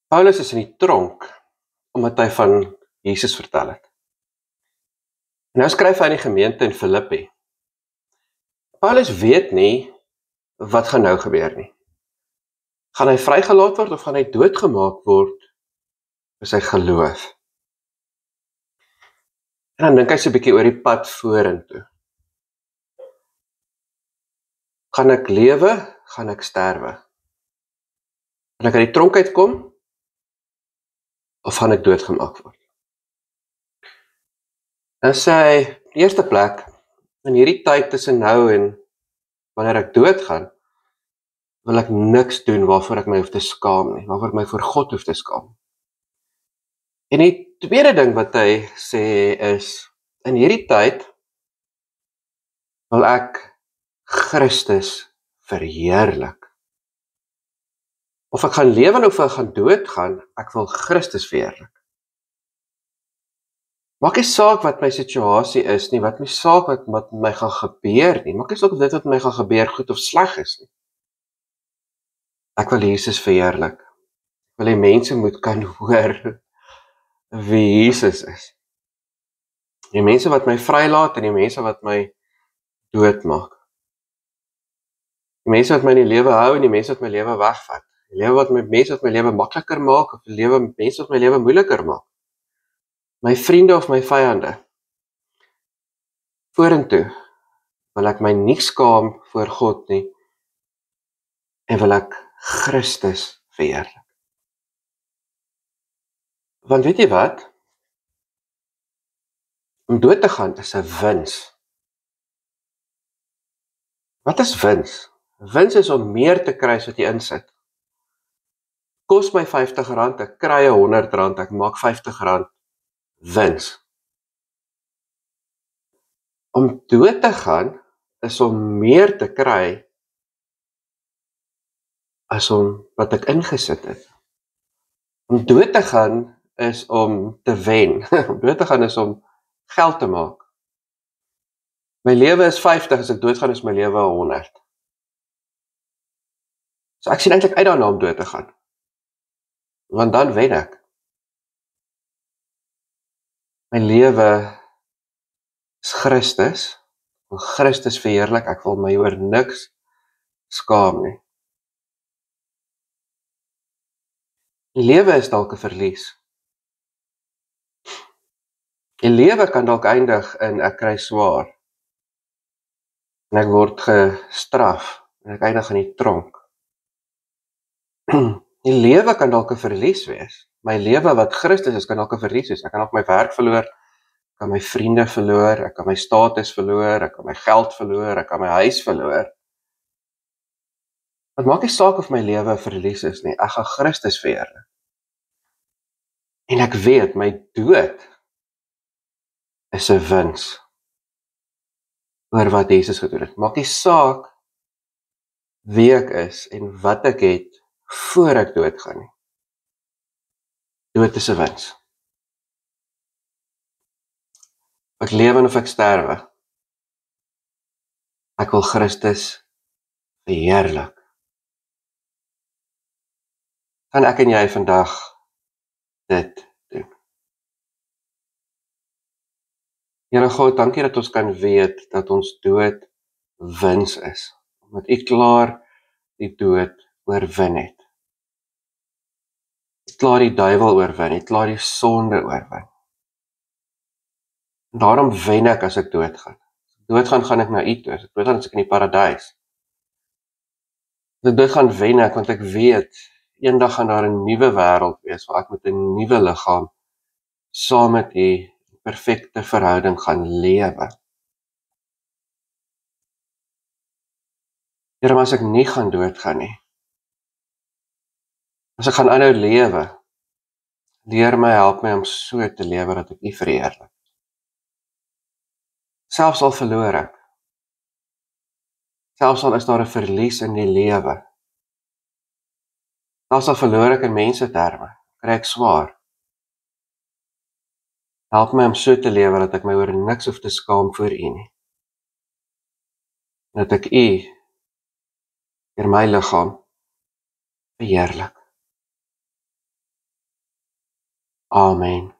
Paulus is in die tronk, omdat hy van Jesus vertel het. En nou skryf hy aan die gemeente in Filippi. Paulus weet nie, wat gaan nou gebeur nie. Gaan hy vrygelaat word, of gaan hy doodgemaak word, vir sy geloof? En dan dink hy so 'n bietjie oor die pad vorentoe. Gaan ek lewe, gaan ek sterwe? Gaan ek uit die tronk uitkom, of gaan ek doodgemaak word? Dan sê hy, die eerste plek, in hierdie tyd tussen nou en wanneer ek doodgaan, wil ek niks doen waarvoor ek my hoef te skaam nie, waarvoor ek my voor God hoef te skaam. En die tweede ding wat hy sê is, in hierdie tyd wil ek Christus verheerlik. Of ek gaan lewe of ek gaan doodgaan, ek wil Christus verheerlik. Maak nie saak wat my situasie is nie, wat my saak wat met my gaan gebeur nie, maak nie saak of dit wat met my gaan gebeur goed of sleg is nie. Ek wil Jesus verheerlik. Ek wil die mense moet kan hoor wie Jesus is. Die mense wat my vrylaat en die mense wat my doodmaak. Die mense wat my in die lewe hou en die mense wat my lewe wegvat. Die mense wat my lewe makliker maak of die mense wat my lewe moeiliker maak. My vriende of my vyande. Vorentoe wil ek my nie skaam voor God nie en wil ek Christus verheerlik. Want weet jy wat? Om dood te gaan is 'n wins. Wat is wins? Wins is om meer te kry as wat jy insit. Kost my R50, ek kry R100, ek maak R50 wins. Om dood te gaan is om meer te kry as om wat ek ingesit het. Om dood te gaan is om te wen. Om dood te gaan is om geld te maak. My lewe is 50, as ek doodgaan is my lewe 100. So ek sien eintlik uit daarna om dood te gaan. Want dan wen ek. My lewe is Christus. Ek wil Christus verheerlik, ek wil my oor niks skaam nie. Die lewe is dalk 'n verlies. Die lewe kan dalk eindig in ek kry swaar. En ek word gestraf. En ek eindig in die tronk. Die lewe kan dalk 'n verlies wees. My lewe wat Christus is, kan dalk 'n verlies wees. Ek kan dalk my werk verloor, ek kan my vriende verloor, ek kan my status verloor, ek kan my geld verloor, ek kan my huis verloor. Wat maak nie saak of my lewe 'n verlies is nie, ek gaan Christus verheerlik. En ek weet, my dood is 'n wins oor wat Jesus gedoen het. Maak nie saak wie ek is en wat ek het voor ek doodgaan nie. Dood is 'n wins. Ek lewe of ek sterwe. Ek wil Christus verheerlik. Kan ek en jy vandag dit doen? Here God, dankie dat ons kan weet dat ons dood wins is. Omdat U klaar die dood oorwin het. U klaar die duiwel oorwin, U klaar die sonde oorwin. En daarom wen ek as ek doodgaan. As ek doodgaan, gaan ek na U toe. As ek doodgaan, is ek in die paradys. As ek doodgaan, wen ek, want ek weet, eendag gaan daar 'n nuwe wêreld wees, waar ek met 'n nuwe liggaam, saam met U, perfekte verhouding gaan lewe. Here, maar as ek nie gaan doodgaan nie, as ek gaan aanhou lewe, leer my, help my om so te lewe dat ek U verheerlik. Selfs al verloor ek, selfs al is daar 'n verlies in die lewe, selfs al verloor ek in menseterme, kry ek swaar. Help my om so te lewe dat ek my oor niks hoef te skaam voor U nie. Dat ek U deur my liggaam verheerlik. Amen.